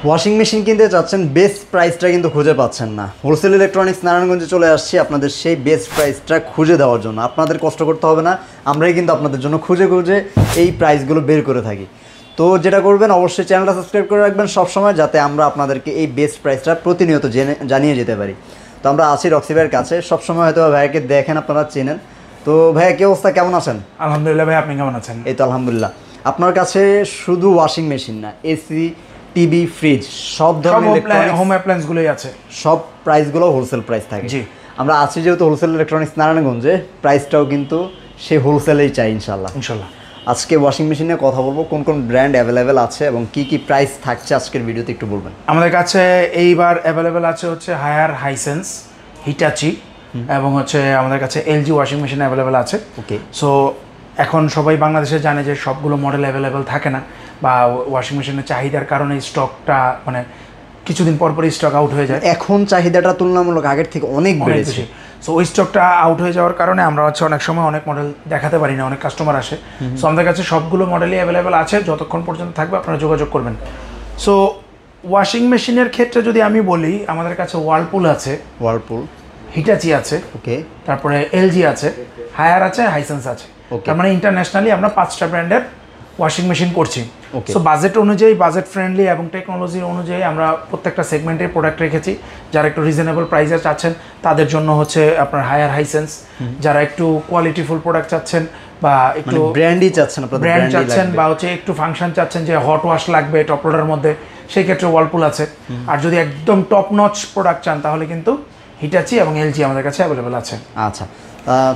Washing machine কিনতে চাচ্ছেন, best প্রাইসটা কিন্তু খুঁজে পাচ্ছেন না। হোলসেল ইলেকট্রনিক্স নারায়ণগঞ্জে চলে আসছি আপনাদের সেই বেস্ট প্রাইসটা খুঁজে দেওয়ার জন্য। আপনাদের কষ্ট করতে হবে না, আমরাই কিন্তু আপনাদের জন্য খুঁজে খুঁজে এই প্রাইসগুলো বের করে থাকি। তো যেটা করবেন, অবশ্যই চ্যানেলটা সাবস্ক্রাইব করে রাখবেন সবসময়, যাতে আমরা আপনাদেরকে এই বেস্ট প্রাইসটা প্রতিনিয়ত জানিয়ে যেতে পারি। তো আমরা আছি রক্সি ভাইয়ের কাছে, সবসময় হয়তো ভাইয়াকে দেখেন, আপনারা চেনেন। তো ভাইয়া কি অবস্থা, কেমন আছেন? আলহামদুলিল্লাহ ভাই, আপনি কেমন আছেন? এই তো আলহামদুলিল্লাহ। আপনার কাছে শুধু ওয়াশিং মেশিন না, এসি, টিভি, ফ্রিজ, সব ধরনের হোম অ্যাপ্লায়েন্সগুলোই আছে। সব প্রাইসগুলো হোলসেল প্রাইস থাকে। জি, আমরা আছি যেহেতু হোলসেল ইলেকট্রনিক্স নারায়ণগঞ্জে, প্রাইসটাও কিন্তু সে হোলসেলেই চাই ইনশাল্লাহ। আজকে ওয়াশিং মেশিন নিয়ে কথা বলবো, কোন কোন ব্র্যান্ড অ্যাভেলেবেল আছে এবং কি কি প্রাইস থাকছে আজকের ভিডিওতে একটু বলবেন। আমাদের কাছে এইবার অ্যাভেলেবেল আছে হচ্ছে হায়ার, হাইসেন্স, হিটাচি এবং হচ্ছে আমাদের কাছে এলজি ওয়াশিং মেশিন অ্যাভেলেবেল আছে। ওকে। সো এখন সবাই বাংলাদেশে জানে যে সবগুলো মডেল অ্যাভেলেবেল থাকে না, বা ওয়াশিং মেশিনের চাহিদার কারণে স্টকটা মানে কিছুদিন পর পরই স্টক আউট হয়ে যায়। এখন চাহিদাটা তুলনামূলক আগের থেকে অনেক বেড়েছে। সো ওই স্টকটা আউট হয়ে যাওয়ার কারণে আমরা হচ্ছে অনেক সময় অনেক মডেল দেখাতে পারি না, অনেক কাস্টমার আসে। সো আমাদের কাছে সবগুলো মডেলই অ্যাভেলেবেল আছে, যতক্ষণ পর্যন্ত থাকবে আপনারা যোগাযোগ করবেন। সো ওয়াশিং মেশিনের ক্ষেত্রে যদি আমি বলি, আমাদের কাছে ওয়ার্লপুল আছে, হিটাচি আছে, ওকে, তারপরে এলজি আছে, হায়ার আছে, হাইসেন্স আছে। তার মানে ইন্টারন্যাশনালি আমরা 5টা ব্র্যান্ডের ওয়াশিং মেশিন করছি। সো বাজেট অনুযায়ী, বাজেট ফ্রেন্ডলি এবং টেকনোলজি অনুযায়ী আমরা প্রত্যেকটা সেগমেন্টের প্রোডাক্ট রেখেছি। যারা একটু রিজনেবল প্রাইসে চাচ্ছেন তাদের জন্য হচ্ছে আপনার হায়ার, হাইসেন্স। যারা একটু কোয়ালিটিফুল প্রোডাক্ট চাচ্ছেন বা একটু ব্র্যান্ডই চাচ্ছেন, ব্র্যান্ড চাচ্ছেন বা হচ্ছে একটু ফাংশন চাচ্ছেন যে হট ওয়াশ লাগবে টপ লোডার মধ্যে, সেই ক্ষেত্রে ওয়ার্লপুল আছে। আর যদি একদম টপ নচ প্রোডাক্ট চান তাহলে কিন্তু হিটাচি এবং এলজি আমাদের কাছে অ্যাভেলেবেল আছে। আচ্ছা,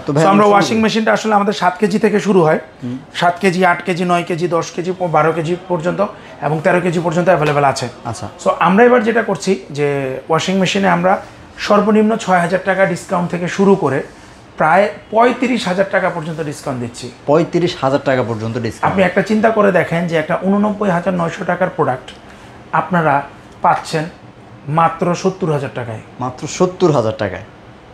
তো আমরা ওয়াশিং মেশিনটা আসলে আমাদের 7 কেজি থেকে শুরু হয়। 7 KG, 8 KG, 9 KG, 10 KG, 12 KG পর্যন্ত এবং 13 কেজি পর্যন্ত অ্যাভেলেবেল আছে। আচ্ছা, সো আমরা এবার যেটা করছি যে ওয়াশিং মেশিনে আমরা সর্বনিম্ন 6,000 টাকা ডিসকাউন্ট থেকে শুরু করে প্রায় 35,000 টাকা পর্যন্ত ডিসকাউন্ট দিচ্ছি। 35,000 টাকা পর্যন্ত ডিসকাউন্ট। আপনি একটা চিন্তা করে দেখেন যে একটা 89,900 টাকার প্রোডাক্ট আপনারা পাচ্ছেন মাত্র 70,000 টাকায়। মাত্র 70,000 টাকায়,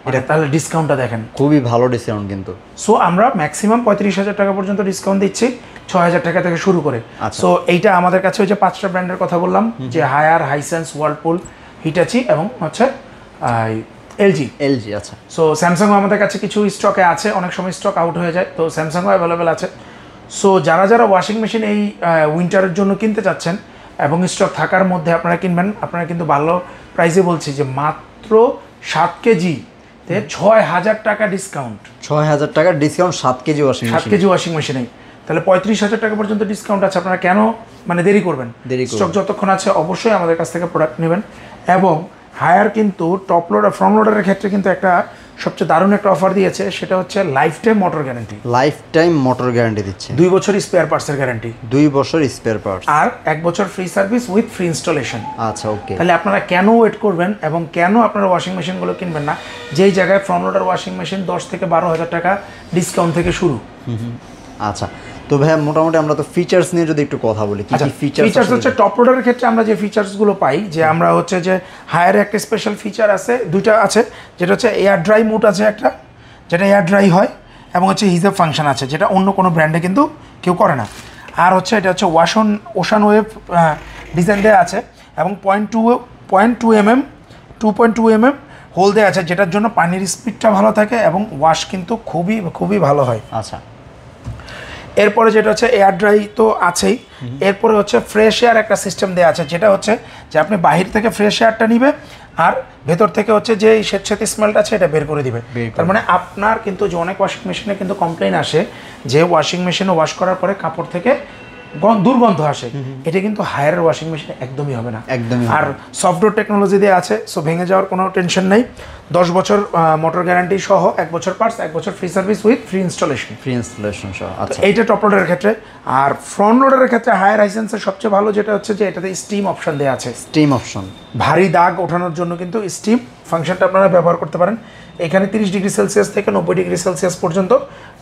এটা তাহলে ডিসকাউন্টটা দেখেন, খুবই ভালো ডিসকাউন্ট কিন্তু। সো আমরা ম্যাক্সিমাম 35,000 টাকা পর্যন্ত ডিসকাউন্ট দিচ্ছি, 6,000 টাকা থেকে শুরু করে। সো এইটা আমাদের কাছে ওই যে 5টা ব্র্যান্ডের কথা বললাম, যে হায়ার, হাইসেন্স, ওয়ার্লপুল, হিটাচি এবং হচ্ছে এলজি। আচ্ছা। সো স্যামসাংও আমাদের কাছে কিছু স্টকে আছে, অনেক সময় স্টক আউট হয়ে যায়, তো স্যামসাংও অ্যাভেলেবেল আছে। সো যারা যারা ওয়াশিং মেশিন এই উইন্টারের জন্য কিনতে চাচ্ছেন এবং স্টক থাকার মধ্যে আপনারা কিনবেন, আপনারা কিন্তু ভালো প্রাইসে বলছি যে মাত্র 7 কেজি 6,000 টাকা ডিসকাউন্ট। 6,000 টাকা discount 7 KG washing machine. 7 KG washing মেশিনে তাহলে 35,000 টাকা পর্যন্ত ডিসকাউন্ট আছে। আপনারা কেন মানে দেরি করবেন? স্টক যতক্ষণ আছে অবশ্যই আমাদের কাছ থেকে প্রোডাক্ট নেবেন। এবং হায়ার কিন্তু টপ লোডার, ফ্রন্ট লোডারের ক্ষেত্রে কিন্তু একটা সবচেয়ে দারুণ একটা অফার দিয়েছে, সেটা হচ্ছে life time motor guarantee. Life time motor guarantee দিচ্ছে, 2 বছর স্পেয়ার পার্টসের গ্যারান্টি, 2 বছর স্পেয়ার পার্টস, আর 1 বছর free service with free installation. আচ্ছা, ওকে। তাহলে আপনারা কেন ওয়েট করবেন এবং কেন আপনারা ওয়াশিং মেশিনগুলো কিনবেন না, যেই জায়গায় ফ্রন্ট লোডার ওয়াশিং মেশিন 10 থেকে 12,000 টাকা ডিসকাউন্ট থেকে শুরু। আচ্ছা, তো ভাইয়া মোটামুটি আমরা তো ফিচার্স নিয়ে যদি একটু কথা বলি, কি কি ফিচার্স হচ্ছে টপ লোডারের ক্ষেত্রে আমরা যে ফিচার্সগুলো পাই, যে আমরা হচ্ছে যে হায়ার একটা স্পেশাল ফিচার আছে, 2টা আছে, যেটা হচ্ছে এয়ার ড্রাই মোড আছে একটা, যেটা এয়ার ড্রাই হয়, এবং হচ্ছে হিজাব ফাংশন আছে, যেটা অন্য কোনো ব্র্যান্ডে কিন্তু কেউ করে না। আর হচ্ছে এটা হচ্ছে ওশান ওয়েভ ডিজাইন দেওয়া আছে এবং 2.2 mm হোল দেওয়া আছে, যেটার জন্য পানির স্পিডটা ভালো থাকে এবং ওয়াশ কিন্তু খুবই খুবই ভালো হয়। আচ্ছা, এরপরে যেটা হচ্ছে এয়ার ড্রাই তো আছেই, এরপরে হচ্ছে ফ্রেশ এয়ার একটা সিস্টেম দেওয়া আছে, যেটা হচ্ছে যে আপনি বাহির থেকে ফ্রেশ এয়ারটা নিবে আর ভেতর থেকে হচ্ছে যে স্বেচ্ছাতে স্মেলটা আছে এটা বের করে দিবে। তার মানে আপনার কিন্তু যে অনেক ওয়াশিং মেশিনে কিন্তু কমপ্লেন আসে যে ওয়াশিং মেশিনে ওয়াশ করার পরে কাপড় থেকে দুর্গন্ধ আসে, এটা কিন্তু হায়ারের ওয়াশিং মেশিনে একদমই হবে না, একদমই। আর সফটওয়্যার টেকনোলজি দিয়ে আছে, সো ভেঙে যাওয়ার কোনো টেনশন নেই। 10 বছর মোটর গ্যারান্টি সহ, 1 বছর পার্টস, 1 বছর free service with free installation সহ। আচ্ছা, এইটা টপ লোডারের ক্ষেত্রে। আর ফ্রন্ট লোডারের ক্ষেত্রে হায়ার, হাইসেন্সের সবচেয়ে ভালো যেটা হচ্ছে যে এটাতে স্টিম অপশন দেওয়া আছে। স্টিম অপশন, ভারী দাগ ওঠানোর জন্য কিন্তু স্টিম ফাংশনটা আপনারা ব্যবহার করতে পারেন। এখানে 30 ডিগ্রি সেলসিয়াস থেকে 90 ডিগ্রি সেলসিয়াস পর্যন্ত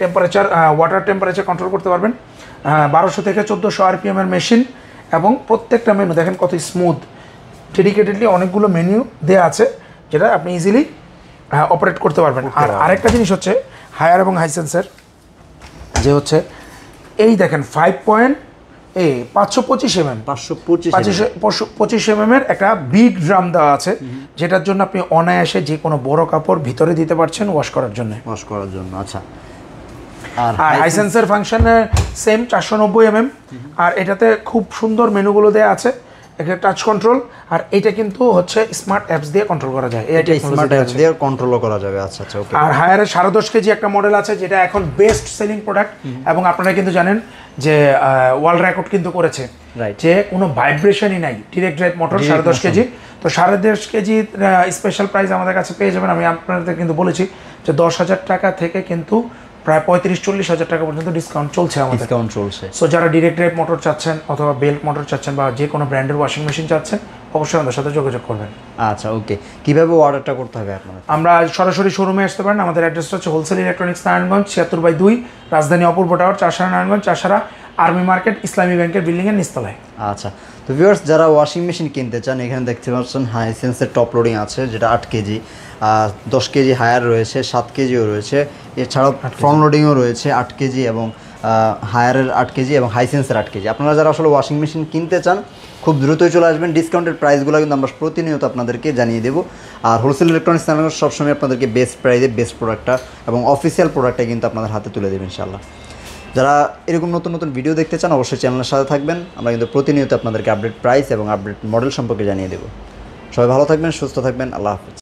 টেম্পারেচার, ওয়াটার টেম্পারেচার কন্ট্রোল করতে পারবেন। 1200 থেকে 1400 RPM এর মেশিন, এবং প্রত্যেকটা মেনু দেখেন কত স্মুথ। ডেডিকেটেডলি অনেকগুলো মেনু দেওয়া আছে, যেটা আপনি ইজিলি অপারেট করতে পারবেন। আর আরেকটা জিনিস হচ্ছে হায়ার এবং হাইসেন্সের, যে হচ্ছে এই দেখেন 5.2 এই 525 mm 525 25 mm এর একটা বিগ ড্রাম দেওয়া আছে, যেটার জন্য আপনি অনায়াসে যে কোনো বড় কাপড় ভিতরে দিতে পারছেন ওয়াশ করার জন্য। আচ্ছা। আর হাইসেন্সের ফাংশনে সেম 490 mm, আর এটাতে খুব সুন্দর মেনুগুলো দেওয়া আছে, একটা টাচ কন্ট্রোল, আর এটা কিন্তু হচ্ছে স্মার্ট অ্যাপস দিয়ে কন্ট্রোল করা যায়, এটা স্মার্ট অ্যাপস দিয়ে কন্ট্রোল করা যাবে। আচ্ছা ওকে। আর হায়ারের 10.5 কেজি একটা মডেল আছে যেটা এখন বেস্ট সেলিং প্রোডাক্ট, এবং আপনারা কিন্তু জানেন যে ওয়ার্ল্ড রেকর্ড কিন্তু করেছে যে কোনো ভাইব্রেশনই নাই, ডিরেক্ট ড্রাইভ মোটর 10.5 কেজি। তো 10.5 কেজি স্পেশাল প্রাইস আমাদের কাছে পেয়ে যাবেন। আমি আপনাদের কিন্তু বলেছি যে 10,000 টাকা থেকে কিন্তু প্রায় 35-40 হাজার টাকা পর্যন্ত ডিসকাউন্ট চলছে আমাদের। সো যারা ডিরেক্ট ড্রাইভ মোটর চাচ্ছেন অথবা বেল্ট মোটর চাচ্ছেন বা যে কোনো ব্র্যান্ডের ওয়াশিং মেশিন চাচ্ছেন, অবশ্যই আমাদের সাথে যোগাযোগ করবেন। আচ্ছা ওকে, কিভাবে অর্ডারটা করতে হবে আপনাদের? আমরা সরাসরি শোরুমে আসতে পারেন। আমাদের অ্যাড্রেসটা হচ্ছে হোলসেল ইলেকট্রনিক্স নারায়ণগঞ্জ 76/2, রাজধানী অপূর্ব টাওয়ার, চারসারা নারায়ণগঞ্জ, চারসারা আর্মি মার্কেট, ইসলামী ব্যাংকের বিল্ডিংয়ের নিচতলায়। আচ্ছা, তো ভিউয়ার্স যারা ওয়াশিং মেশিন কিনতে চান, এখানে দেখতে পাচ্ছেন হাইসেন্সের টপ লোডিং আছে যেটা 8 কেজি, 10 কেজি হায়ার রয়েছে, 7 কেজিও রয়েছে, এছাড়াও ফ্রন্ট লোডিংও রয়েছে 8 কেজি, এবং হায়ারের 8 কেজি এবং হাইসেন্সের 8 কেজি। আপনারা যারা আসলে ওয়াশিং মেশিন কিনতে চান খুব দ্রুতই চলে আসবেন। ডিসকাউন্টেড প্রাইসগুলো কিন্তু আমরা প্রতিনিয়ত আপনাদেরকে জানিয়ে দেবো। আর হোলসেল ইলেকট্রনিক্স নারায়ণগঞ্জ সবসময় আপনাদেরকে বেস্ট প্রাইসে বেস্ট প্রোডাক্টটা এবং অফিসিয়াল প্রোডাক্টটা কিন্তু আপনাদের হাতে তুলে দেবেন ইনশাআল্লাহ। যারা এরকম নতুন নতুন ভিডিও দেখতে চান অবশ্যই চ্যানেলের সাথে থাকবেন। আমরা কিন্তু প্রতিনিয়ত আপনাদেরকে আপডেট প্রাইস এবং আপডেট মডেল সম্পর্কে জানিয়ে দেবো। সবাই ভালো থাকবেন, সুস্থ থাকবেন, আল্লাহ হাফেজ।